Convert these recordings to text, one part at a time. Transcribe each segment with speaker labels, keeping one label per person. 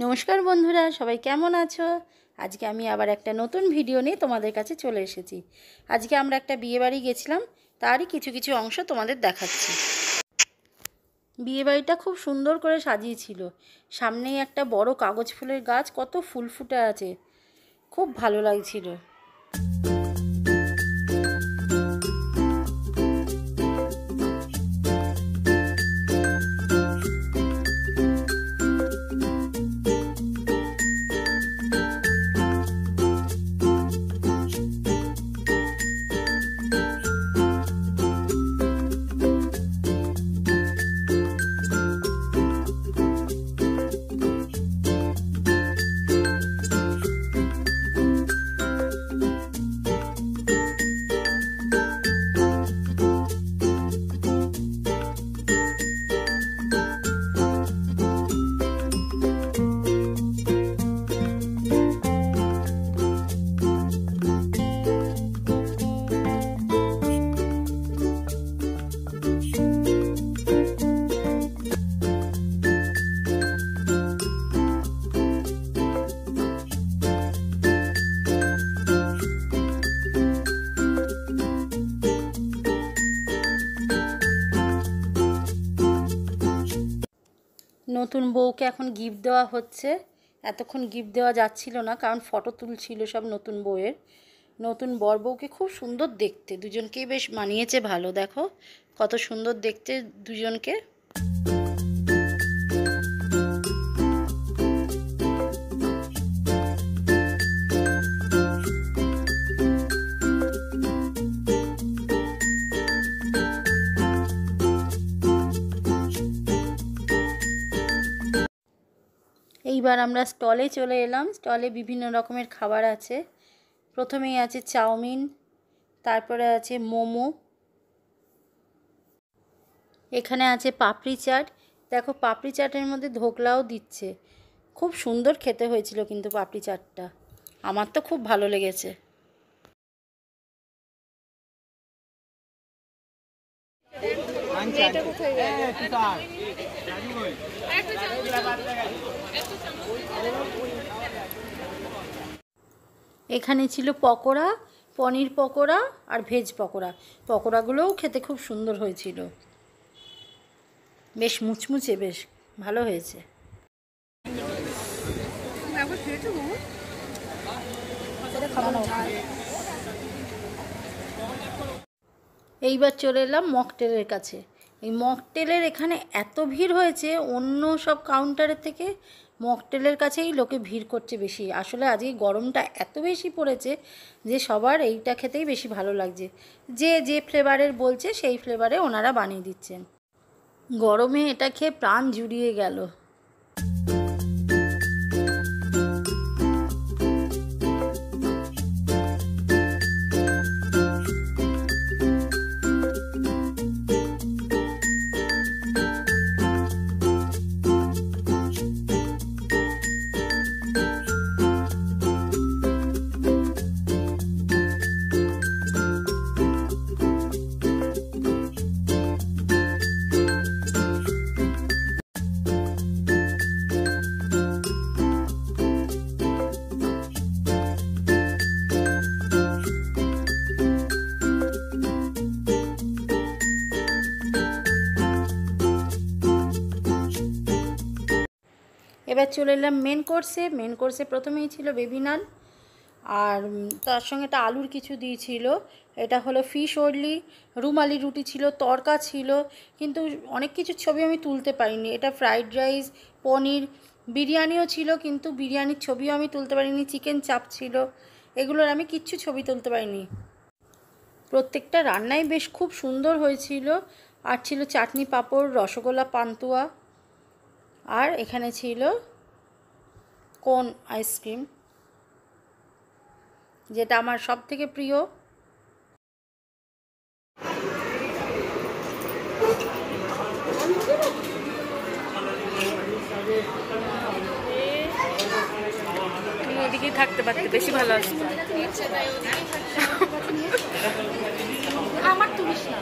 Speaker 1: নমস্কার বন্ধুরা, সবাই কেমন আছো? আজকে আমি আবার একটা নতুন ভিডিও নিয়ে তোমাদের কাছে চলে এসেছি। আজকে আমরা একটা বিয়েবাড়ি গেছিলাম, তারই কিছু কিছু অংশ তোমাদের দেখাচ্ছি। বিয়েবাড়িটা খুব সুন্দর করে সাজিয়েছিল। সামনেই একটা বড় কাগজ ফুলের গাছ, কত ফুল ফুটে আছে, খুব ভালো লাগছিল। নতুন বউকে এখন গিফট দেওয়া হচ্ছে। এতক্ষণ গিফট দেওয়া যাচ্ছিল না, কারণ ফটো তুলছিল সব নতুন বউয়ের। নতুন বর বউকে খুব সুন্দর দেখতে, দুজনকেই বেশ মানিয়েছে ভালো। দেখো কত সুন্দর দেখতে দুজনকে। এইবার আমরা স্টলে চলে এলাম। স্টলে বিভিন্ন রকমের খাবার আছে। প্রথমেই আছে চাউমিন, তারপরে আছে মোমো, এখানে আছে পাপড়ি চাট। দেখো পাপড়ি চাটের মধ্যে ধোকলাও দিচ্ছে। খুব সুন্দর খেতে হয়েছিল কিন্তু পাপড়ি চাটটা, আমার তো খুব ভালো লেগেছে। এখানে ছিল পকোড়া, পনির পকোড়া আর ভেজ পকোড়া। পকোড়াগুলোও খেতে খুব সুন্দর হয়েছিল, বেশ মুচমুচে, বেশ ভালো হয়েছে। এইবার চলে এলাম মকটেলের কাছে। এই মকটেলের এখানে এত ভিড় হয়েছে, অন্য সব কাউন্টারের থেকে মকটেলের কাছেই লোকে ভিড় করছে বেশি। আসলে আজকে গরমটা এত বেশি পড়েছে যে সবার এইটা খেতেই বেশি ভালো লাগছে। যে যে ফ্লেভারের বলছে সেই ফ্লেভারে ওনারা বানিয়ে দিচ্ছেন। গরমে এটা খেয়ে প্রাণ জুড়িয়ে গেল। এবার চলে এলাম মেন কোর্সে। মেন কোর্সে প্রথমেই ছিল বেবি নান, আর তার সঙ্গে একটা আলুর কিছু দিয়েছিল। এটা হলো ফিশ ওরলি, রুমালি রুটি ছিল, তরকা ছিল, কিন্তু অনেক কিছু ছবি আমি তুলতে পারিনি। এটা ফ্রাইড রাইস, পনির, বিরিয়ানিও ছিল, কিন্তু বিরিয়ানির ছবিও আমি তুলতে পারিনি। চিকেন চাপ ছিল, এগুলোর আমি কিচ্ছু ছবি তুলতে পারিনি। প্রত্যেকটা রান্নাই বেশ খুব সুন্দর হয়েছিল। আর ছিল চাটনি, পাঁপড়, রসগোল্লা, পান্তুয়া, আর এখানে ছিল কোন আইসক্রিম, যেটা আমার সব থেকে প্রিয়। তুমি ওদিকেই থাকতে পারতে, বেশি ভালো আসতো। আমার তুলিস না,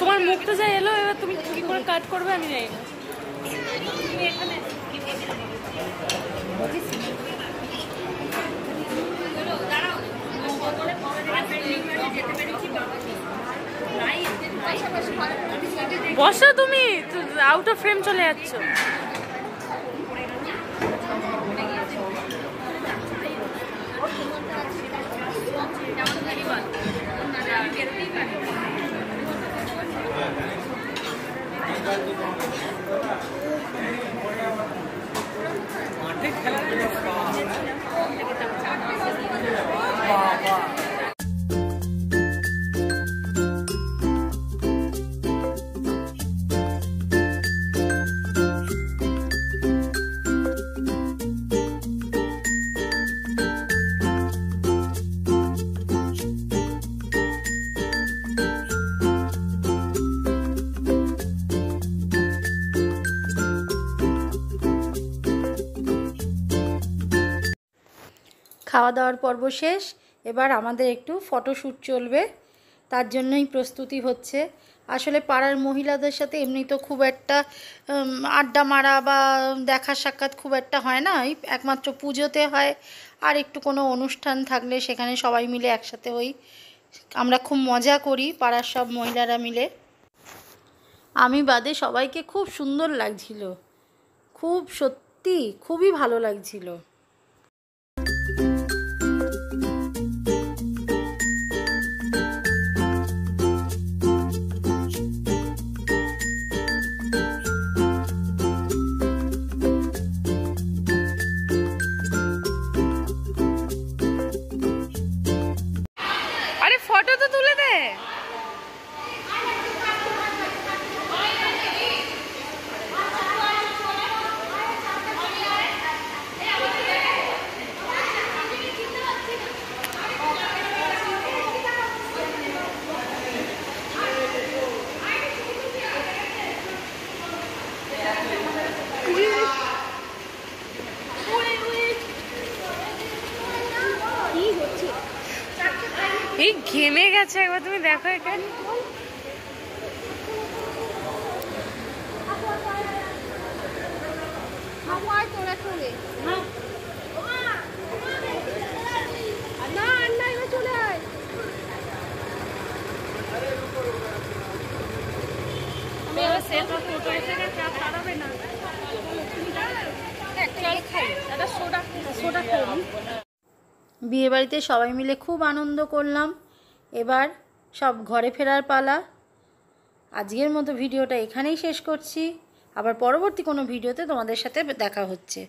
Speaker 1: তোমার মুখ তো যা এলো, এবার তুমি কি করে কাট করবে আমি জানি না। তুমি এখানে
Speaker 2: আউট অফ ফ্রেম চলে যাচ্ছ।
Speaker 1: খাওয়া দাওয়ার পর্ব শেষ। এবার আমাদের একটু ফটোশ্যুট চলবে, তার জন্যই প্রস্তুতি হচ্ছে। আসলে পাড়ার মহিলাদের সাথে এমনি তো খুব একটা আড্ডা মারা বা দেখা সাক্ষাৎ খুব একটা হয় না, এই একমাত্র পুজোতে হয়, আর একটু কোনো অনুষ্ঠান থাকলে সেখানে সবাই মিলে একসাথে হই। আমরা খুব মজা করি পাড়ার সব মহিলারা মিলে। আমি বাদে সবাইকে খুব সুন্দর লাগছিল, খুব সত্যি খুবই ভালো লাগছিল।
Speaker 2: আরে ফটো তো তুলে দে। এই ঘেমে গেছে, একবার তুমি দেখো এখানে।
Speaker 1: বিয়েবাড়িতে সবাই মিলে খুব আনন্দ করলাম। এবার সব ঘরে ফেরার পালা। আজকের মতো ভিডিওটা এখানেই শেষ করছি। আবার পরবর্তী কোনো ভিডিওতে তোমাদের সাথে দেখা হচ্ছে।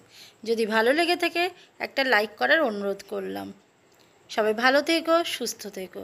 Speaker 1: যদি ভালো লেগে থাকে একটা লাইক করার অনুরোধ করলাম। সবাই ভালো থেকো, সুস্থ থেকো।